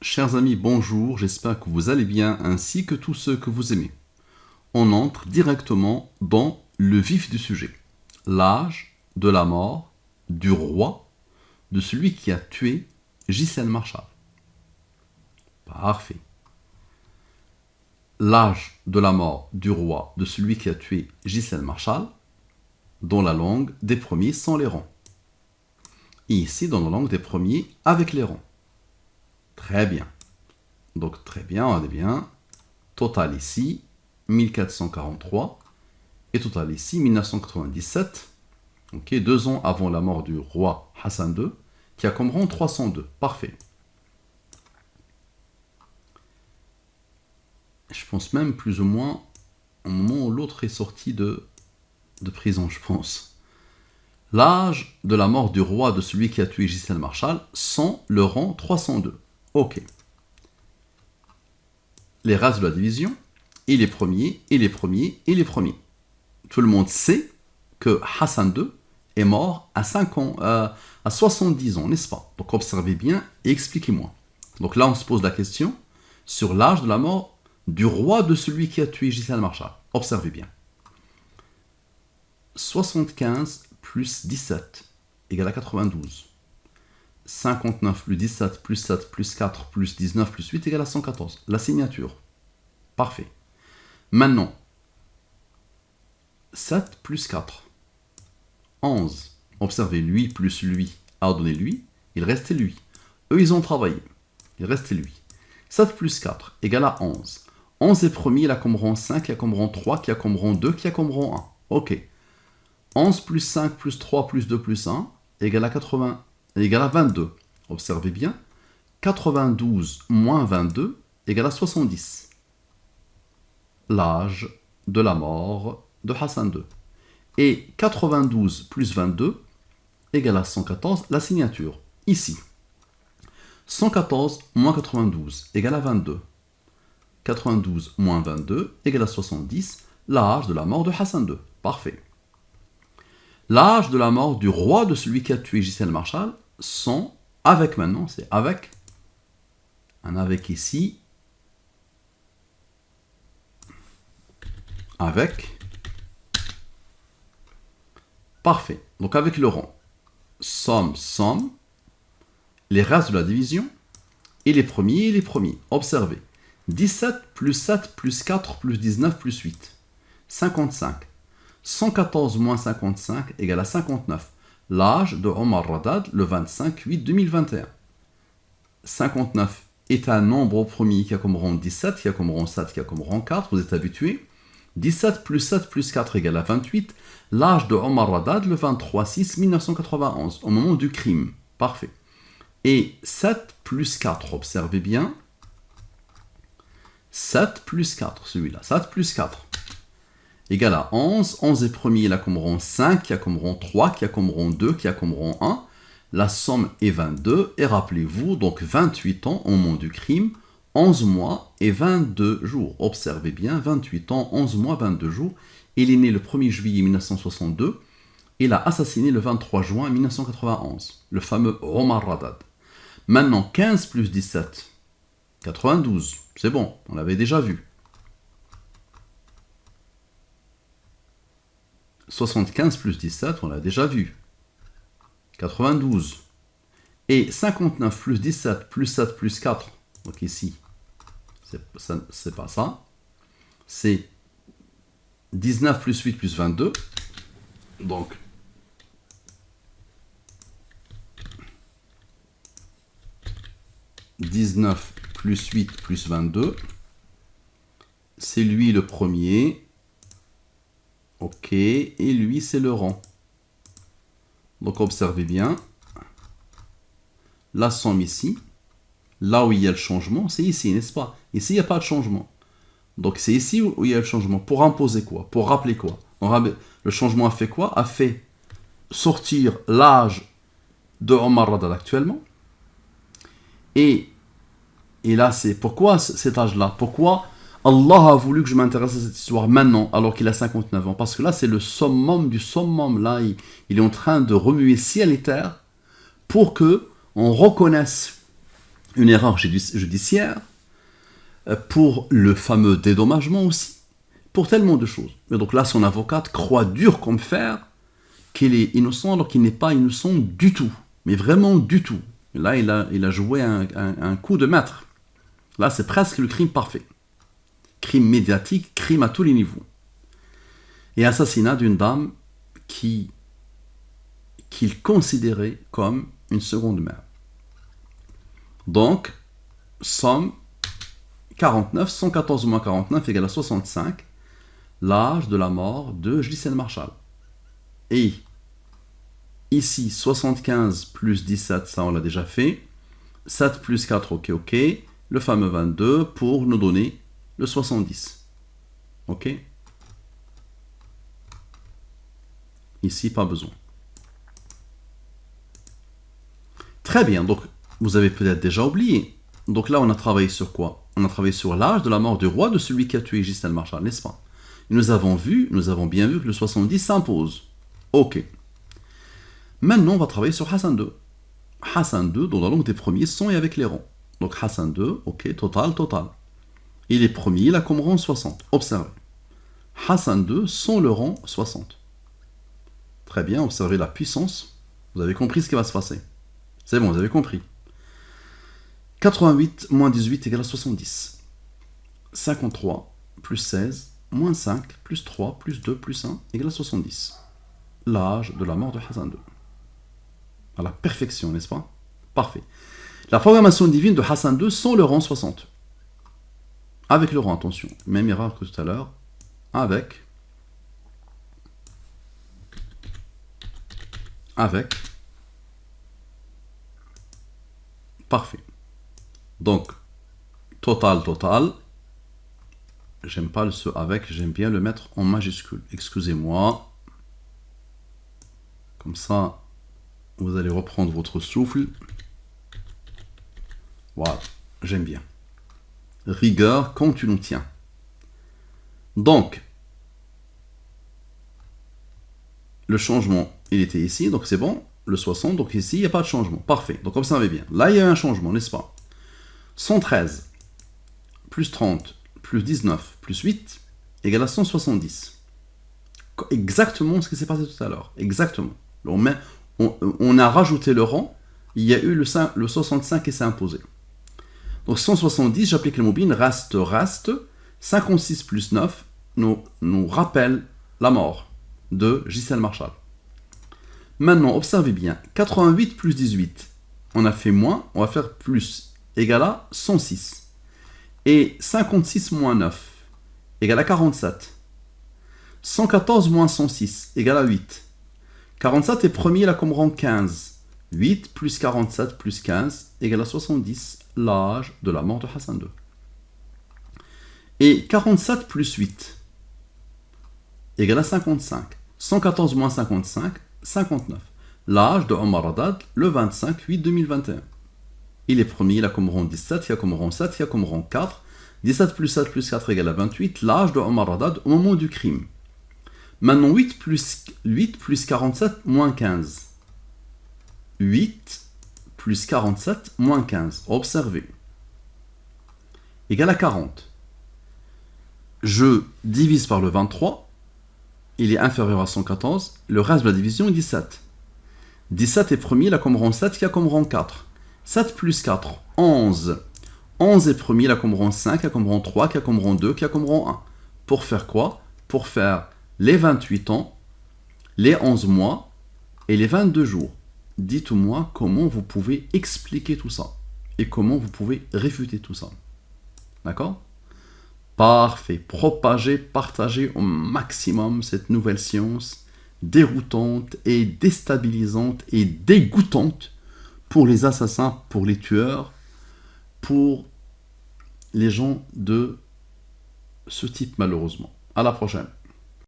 Chers amis, bonjour, j'espère que vous allez bien ainsi que tous ceux que vous aimez. On entre directement dans le vif du sujet. L'âge de la mort du roi, de celui qui a tué Gisèle Marshall. Parfait. L'âge de la mort du roi, de celui qui a tué Gisèle Marshall, dans la langue des premiers sans les rangs. Et ici, dans la langue des premiers avec les rangs. Très bien. Donc très bien, on est bien. Total ici, 1443. Et total ici, 1997. Ok, 2 ans avant la mort du roi Hassan II, qui a comme rang 302. Parfait. Je pense même plus ou moins au moment où l'autre est sorti de prison, je pense. L'âge de la mort du roi de celui qui a tué Gisèle Marshall sans le rang 302. Ok. Les races de la division, et les premiers, et les premiers, et les premiers. Tout le monde sait que Hassan II est mort à 70 ans, n'est-ce pas? Donc observez bien et expliquez-moi. Donc là, on se pose la question sur l'âge de la mort du roi de celui qui a tué Gisèle Marshall. Observez bien. 75 plus 17 égale à 92. 59 plus 17 plus 7 plus 4 plus 19 plus 8 égale à 114. La signature. Parfait. Maintenant, 7 plus 4. 11. Observez, lui plus lui a donné lui. Il restait lui. Eux, ils ont travaillé. Il restait lui. 7 plus 4 égale à 11. 11 est premier, il a comme rang 5, il a comme rang 3, qui a comme rang 2, qui a comme rang 1. Ok. 11 plus 5 plus 3 plus 2 plus 1 égale à 80, égale à 22. Observez bien. 92 moins 22 égale à 70. L'âge de la mort de Hassan II. Et 92 plus 22 égale à 114, la signature. Ici. 114 moins 92 égale à 22. 92 moins 22 égale à 70, l'âge de la mort de Hassan II. Parfait. L'âge de la mort du roi de celui qui a tué Gisèle Marshall, sont avec maintenant, c'est avec, un avec ici, avec, parfait. Donc avec le rang, somme, les races de la division, et les premiers, Observez. 17 plus 7 plus 4 plus 19 plus 8. 55. 114 moins 55 égale à 59. L'âge de Omar Radad, le 25-8-2021. 59 est un nombre au premier qui a comme rang 17, qui a comme rang 7, qui a comme rang 4. Vous êtes habitués. 17 plus 7 plus 4 égale à 28. L'âge de Omar Radad, le 23-6-1991, au moment du crime. Parfait. Et 7 plus 4, observez bien. 7 plus 4, celui-là. 7 plus 4 égale à 11. 11 est premier, il a comme rang 5, qui a comme rang 3, qui a comme rang 2, qui a comme rang 1. La somme est 22. Et rappelez-vous, donc 28 ans au moment du crime, 11 mois et 22 jours. Observez bien, 28 ans, 11 mois, 22 jours. Il est né le 1er juillet 1962. Il a assassiné le 23 juin 1991. Le fameux Omar Radad. Maintenant, 15 plus 17, 92. C'est bon, on l'avait déjà vu. 75 plus 17, on l'a déjà vu. 92. Et 59 plus 17 plus 7 plus 4, donc ici, c'est pas ça. C'est 19 plus 8 plus 22. Donc, « 19 plus 8 plus 22. C'est lui le premier. Ok. Et lui, c'est le rang. Donc, observez bien. La somme ici. Là où il y a le changement, c'est ici, n'est-ce pas? Ici, il n'y a pas de changement. Donc, c'est ici où il y a le changement. Pour imposer quoi? Pour rappeler quoi? Le changement a fait quoi? A fait sortir l'âge de Omar Radad actuellement. Et là, c'est pourquoi cet âge-là? Pourquoi Allah a voulu que je m'intéresse à cette histoire maintenant, alors qu'il a 59 ans? Parce que là, c'est le summum du summum. Là, il est en train de remuer ciel et terre pour que on reconnaisse une erreur judiciaire, pour le fameux dédommagement aussi, pour tellement de choses. Mais donc là, son avocate croit dur comme fer qu'il est innocent alors qu'il n'est pas innocent du tout, mais vraiment du tout. Là, il a joué un coup de maître. Là, c'est presque le crime parfait. Crime médiatique, crime à tous les niveaux. Et assassinat d'une dame qu'il considérait comme une seconde mère. Donc, somme 49, 114 moins 49 égale à 65, l'âge de la mort de Ghislaine Marchal. Et ici, 75 plus 17, ça on l'a déjà fait. 7 plus 4, ok. Le fameux 22 pour nous donner le 70. Ok. Ici, pas besoin. Très bien, donc vous avez peut-être déjà oublié. Donc là, on a travaillé sur quoi? On a travaillé sur l'âge de la mort du roi de celui qui a tué Ghislaine Marchal, n'est-ce pas? Et nous avons bien vu que le 70 s'impose. Ok. Maintenant, on va travailler sur Hassan II. Hassan II, dans la langue des premiers, sans et avec les rangs. Donc Hassan II, ok, total. Il est premier, il a comme rang 60. Observez. Hassan II, sans le rang 60. Très bien, observez la puissance. Vous avez compris ce qui va se passer. C'est bon, vous avez compris. 88 moins 18 égale à 70. 53 plus 16 moins 5 plus 3 plus 2 plus 1 égale à 70. L'âge de la mort de Hassan II. À la perfection, n'est-ce pas? Parfait. La programmation divine de Hassan II sans le rang 60. Avec le rang, attention. Même erreur que tout à l'heure. Avec. Parfait. Donc, total. J'aime pas ce avec, j'aime bien le mettre en majuscule. Excusez-moi. Comme ça, vous allez reprendre votre souffle. Voilà, j'aime bien. Rigueur quand tu nous tiens. Donc, le changement, il était ici, donc c'est bon. Le 60, donc ici, il n'y a pas de changement. Parfait, donc observez bien. Là, il y a un changement, n'est-ce pas? 113 plus 30 plus 19 plus 8 égale à 170. Exactement ce qui s'est passé tout à l'heure. Exactement. On a rajouté le rang, il y a eu le 65 qui s'est imposé. Donc 170, j'applique le mobile, reste. 56 plus 9 nous rappelle la mort de Ghislaine Marchal. Maintenant, observez bien, 88 plus 18, on a fait moins, on va faire plus, égale à 106. Et 56 moins 9, égale à 47. 114 moins 106, égale à 8. 47 est premier, là comme rang 15. 8 plus 47 plus 15, égale à 70, l'âge de la mort de Hassan II. Et 47 plus 8, égale à 55. 114 moins 55, 59. L'âge de Omar Haddad, le 25/8/2021. Il est premier, il a comme rang 17, il a comme rang 7, il a comme rang 4. 17 plus 7 plus 4 égale à 28, l'âge de Omar Haddad au moment du crime. Maintenant, 8 plus 47 moins 15. 8 plus 47 moins 15. Observez. Égale à 40. Je divise par le 23. Il est inférieur à 114. Le reste de la division est 17. 17 est premier, il a comme rang 7, il a comme rang 4. 7 plus 4, 11. 11 est premier, il a comme rang 5, il a comme rang 3, il a comme rang 2, il a comme rang 1. Pour faire quoi? Pour faire les 28 ans, les 11 mois et les 22 jours. Dites-moi comment vous pouvez expliquer tout ça et comment vous pouvez réfuter tout ça. D'accord? Parfait. Propagez, partagez au maximum cette nouvelle science déroutante et déstabilisante et dégoûtante pour les assassins, pour les tueurs, pour les gens de ce type malheureusement. À la prochaine.